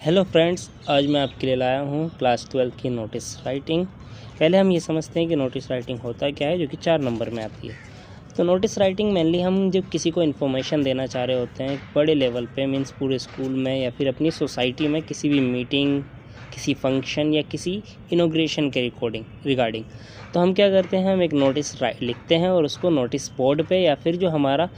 Hello friends, आज मैं आपके लिए लाया हूँ क्लास 12 की नोटिस राइटिंग। पहले हम ये समझते हैं कि नोटिस राइटिंग होता क्या है, जो कि 4 नंबर में आती है। तो नोटिस राइटिंग मेनली हम जब किसी को इन्फॉर्मेशन देना चाह रहे होते हैं बड़े लेवल पे, मीन्स पूरे स्कूल में या फिर अपनी सोसाइटी में किसी भी मीटिंग, किसी फंक्शन या किसी इनॉग्रेशन के रिगार्डिंग, तो हम क्या करते हैं, हम एक नोटिस लिखते हैं और उसको नोटिस बोर्ड पे या फिर जो हमारा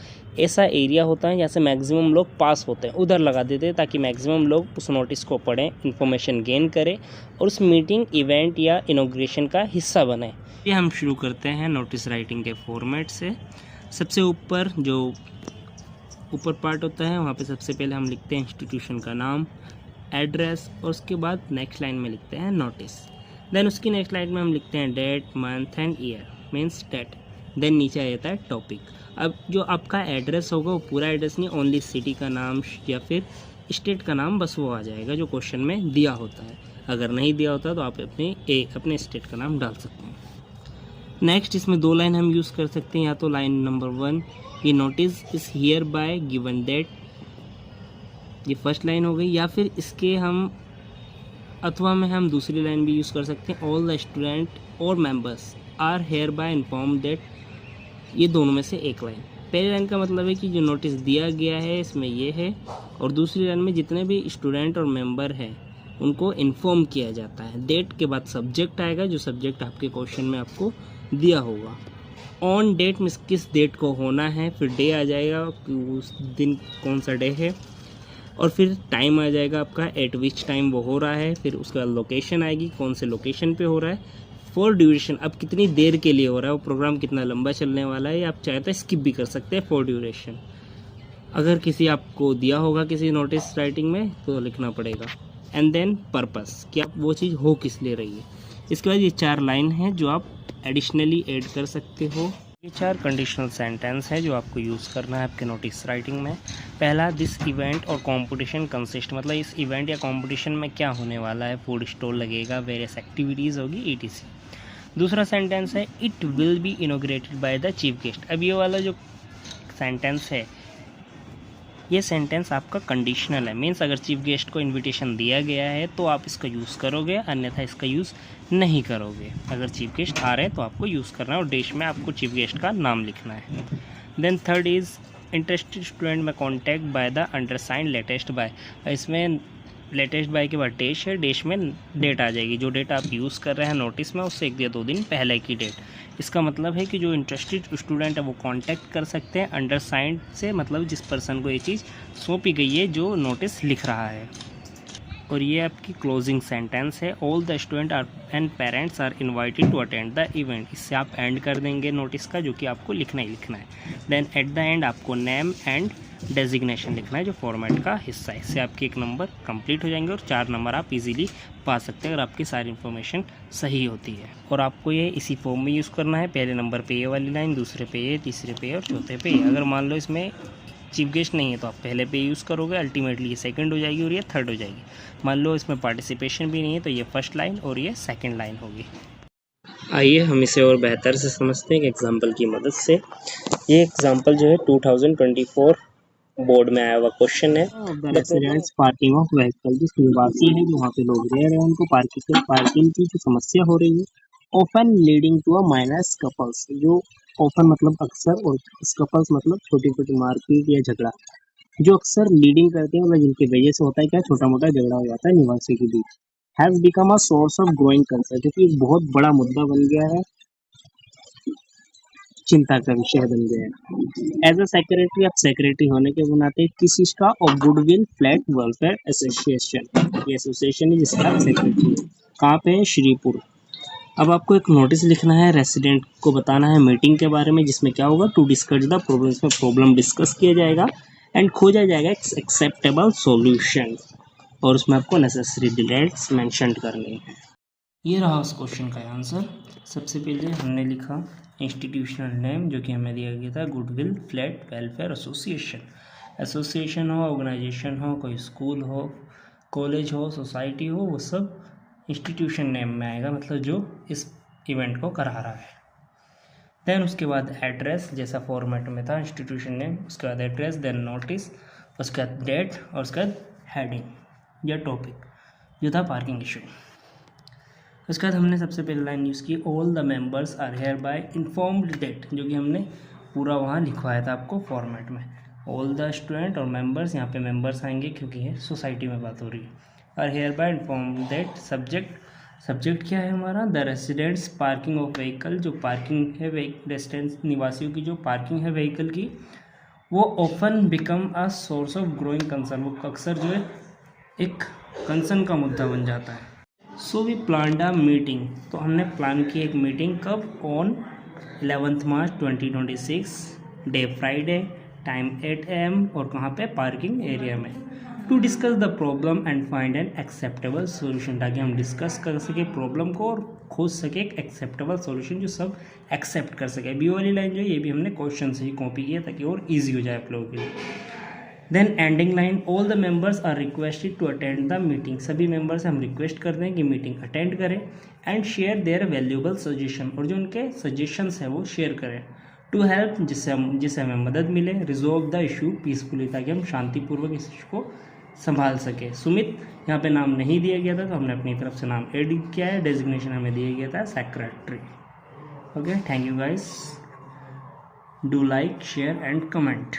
ऐसा एरिया होता है जहाँ से मैक्सिमम लोग पास होते हैं उधर लगा देते हैं, ताकि मैक्सिमम लोग उस नोटिस को पढ़ें, इन्फॉर्मेशन गेन करें और उस मीटिंग, इवेंट या इनॉग्रेशन का हिस्सा बने। ये हम शुरू करते हैं नोटिस राइटिंग के फॉर्मेट से। सबसे ऊपर जो ऊपर पार्ट होता है वहाँ पे सबसे पहले हम लिखते हैं इंस्टीट्यूशन का नाम, एड्रेस, और उसके बाद नेक्स्ट लाइन में लिखते हैं नोटिस। देन उसकी नेक्स्ट लाइन में हम लिखते हैं date, month and year, means date. Then नीचे आ जाता है टॉपिक। अब जो आपका एड्रेस होगा वो पूरा एड्रेस नहीं, ओनली सिटी का नाम या फिर स्टेट का नाम, बस वो आ जाएगा जो क्वेश्चन में दिया होता है। अगर नहीं दिया होता तो आप अपने स्टेट का नाम डाल सकते हैं। नेक्स्ट इसमें 2 लाइन हम यूज़ कर सकते हैं, या तो लाइन नंबर 1, ये notice is here bye given that, ये फर्स्ट लाइन हो गई, या फिर इसके अथवा में हम दूसरी लाइन भी यूज़ कर सकते हैं, ऑल द स्टूडेंट और members are hereby inform that, ये दोनों में से एक लाइन। पहली लाइन का मतलब है कि जो नोटिस दिया गया है इसमें ये है, और दूसरी लाइन में जितने भी स्टूडेंट और मेंबर हैं उनको इन्फॉर्म किया जाता है। डेट के बाद सब्जेक्ट आएगा, जो सब्जेक्ट आपके क्वेश्चन में आपको दिया होगा। ऑन डेट मीन्स किस डेट को होना है, फिर डे आ जाएगा कि उस दिन कौन सा डे है, और फिर टाइम आ जाएगा आपका एट विच टाइम वो हो रहा है, फिर उसके बाद लोकेशन आएगी, कौन से लोकेशन पे हो रहा है, फॉर ड्यूरेशन, अब कितनी देर के लिए हो रहा है, वो प्रोग्राम कितना लंबा चलने वाला है, या आप चाहे तो स्किप भी कर सकते हैं फॉर ड्यूरेशन। अगर किसी आपको दिया होगा किसी नोटिस राइटिंग में तो लिखना पड़ेगा। एंड देन पर्पस, कि आप वो चीज़ हो किस लिए रही है। इसके बाद ये 4 लाइन है जो आप एडिशनली ऐड कर सकते हो। ये 4 कंडीशनल सेंटेंस है जो आपको यूज़ करना है आपके नोटिस राइटिंग में। पहला, दिस इवेंट और कंपटीशन कंसिस्ट, मतलब इस इवेंट या कंपटीशन में क्या होने वाला है, फूड स्टॉल लगेगा, वेरियस एक्टिविटीज़ होगी, ईटीसी। दूसरा सेंटेंस है, it will be inaugurated by the chief guest. अब ये वाला जो सेंटेंस है, ये सेंटेंस आपका कंडीशनल है, मीन्स अगर चीफ गेस्ट को इनविटेशन दिया गया है तो आप इसका यूज़ करोगे, अन्यथा इसका यूज़ नहीं करोगे। अगर चीफ गेस्ट आ रहे हैं तो आपको यूज़ करना है, और डेश में आपको चीफ गेस्ट का नाम लिखना है। Then third is interested student में contact by the undersigned latest by, इसमें लेटेस्ट बाय के बाद डेश है, डेश में डेट आ जाएगी, जो डेट आप यूज़ कर रहे हैं नोटिस में उससे 1 या 2 दिन पहले की डेट। इसका मतलब है कि जो इंटरेस्टेड स्टूडेंट है वो कांटेक्ट कर सकते हैं अंडरसाइंड से, मतलब जिस पर्सन को ये चीज़ सौंपी गई है जो नोटिस लिख रहा है। और ये आपकी क्लोजिंग सेंटेंस है, all the student are and parents are invited to attend the event. इससे आप एंड कर देंगे नोटिस का, जो कि आपको लिखना ही लिखना है। देन एट द एंड आपको नेम एंड डेजिग्नेशन लिखना है, जो फॉर्मेट का हिस्सा है। इससे आपके 1 नंबर कंप्लीट हो जाएंगे और 4 नंबर आप इजीली पा सकते हैं अगर आपकी सारी इन्फॉर्मेशन सही होती है। और आपको ये इसी फॉर्म में यूज़ करना है, पहले नंबर पे ये वाली लाइन, दूसरे पे ये, तीसरे पे और चौथे पे ये। अगर मान लो इसमें चीफ गेस्ट नहीं है तो आप पहले पे यूज़ करोगे, अल्टीमेटली ये सेकंड हो जाएगी और ये थर्ड हो जाएगी। मान लो इसमें पार्टिसिपेशन भी नहीं है तो ये फर्स्ट लाइन और ये सेकंड लाइन होगी। आइए हम इसे और बेहतर से समझते हैं एक एग्जांपल की मदद से। ये एग्जांपल जो है 2024 बोर्ड में आया हुआ क्वेश्चन है। The residents parking of vehicle, जो निवासी है जो वहाँ पे लोग रह रहे हैं उनको पार्किंग की जो समस्या हो रही है, often leading to a minor scuffles, जो ऑफन मतलब अक्सर और स्कफल्स मतलब छोटी छोटी मारपीट या झगड़ा, जो अक्सर लीडिंग करते हैं, मतलब जिनकी वजह से होता है क्या, छोटा मोटा झगड़ा हो जाता है निवासियों के बीच। Has become a source of growing concern, क्योंकि एक बहुत बड़ा मुद्दा बन गया है, चिंता का विषय बन गया है। एज अ सेक्रेटरी, आप सेक्रेटरी होने के नाते किस चीज का, और गुडविल फ्लैट वेलफेयर एसोसिएशन, ये एसोसिएशन है जिसका आप सेक्रेटरी है। कहाँ पे है, श्रीपुर। अब आपको एक नोटिस लिखना है, रेसिडेंट को बताना है मीटिंग के बारे में, जिसमें क्या होगा, टू डिस्कस द प्रॉब्लम, इसमें प्रॉब्लम डिस्कस किया जाएगा एंड खोजा जाएगा एक्सेप्टेबल सॉल्यूशन, और उसमें आपको नेसेसरी डिटेल्स मेंशन करनी है। ये रहा उस क्वेश्चन का आंसर। सबसे पहले हमने लिखा इंस्टीट्यूशनल नेम, जो कि हमें दिया गया था goodwill flat welfare association. Association हो, ऑर्गेनाइजेशन हो, कोई स्कूल हो, कॉलेज हो, सोसाइटी हो, वो सब इंस्टीट्यूशन नेम में आएगा, मतलब जो इस इवेंट को करा रहा है। देन उसके बाद एड्रेस, जैसा फॉर्मेट में था इंस्टीट्यूशन नेम, उसके बाद एड्रेस, देन नोटिस, उसके बाद डेट और उसके बाद हेडिंग। या टॉपिक जो था पार्किंग इशू। उसके बाद हमने सबसे पहले लाइन यूज़ की, all the members are hereby informed date, जो कि हमने पूरा वहाँ लिखवाया था आपको फॉर्मेट में। ऑल द स्टूडेंट और मेंबर्स, यहाँ पे मेंबर्स आएंगे क्योंकि ये सोसाइटी में बात हो रही है। Are hereby informed date, subject क्या है हमारा, the residents parking of vehicle, जो पार्किंग है रेसिडेंट्स निवासियों की जो पार्किंग है व्हीकल की, वो often become a source of growing concern, वो अक्सर जो है एक कंसर्न का मुद्दा बन जाता है। So we planned a meeting, तो हमने प्लान की एक मीटिंग, कब, on 11 March 2026, day Friday, time 8 AM, और कहाँ पे, पार्किंग एरिया में, to discuss the problem and find an acceptable solution, ताकि हम डिस्कस कर सके प्रॉब्लम को और खोज सके एक एक्सेप्टेबल सोल्यूशन जो सब एक्सेप्ट कर सके। बी वाली लाइन जो है ये भी हमने क्वेश्चन से ही कॉपी किया ताकि और ईजी हो जाए आप लोगों के लिए। Then ending line, all the members are requested to attend the meeting, सभी मेंबर से हम रिक्वेस्ट करते हैं कि मीटिंग अटेंड करें, and share their valuable suggestion, और जो उनके सजेशंस हैं वो शेयर करें, टू हेल्प, जिससे हमें मदद मिले, रिजोल्व द इशू पीसफुली, ताकि हम शांतिपूर्वक इस इशू को संभाल सके। सुमित यहाँ पे नाम नहीं दिया गया था तो हमने अपनी तरफ से नाम ऐड किया है, डेजिग्नेशन हमें दिया गया था secretary. Okay, thank you guys, do like, share and comment.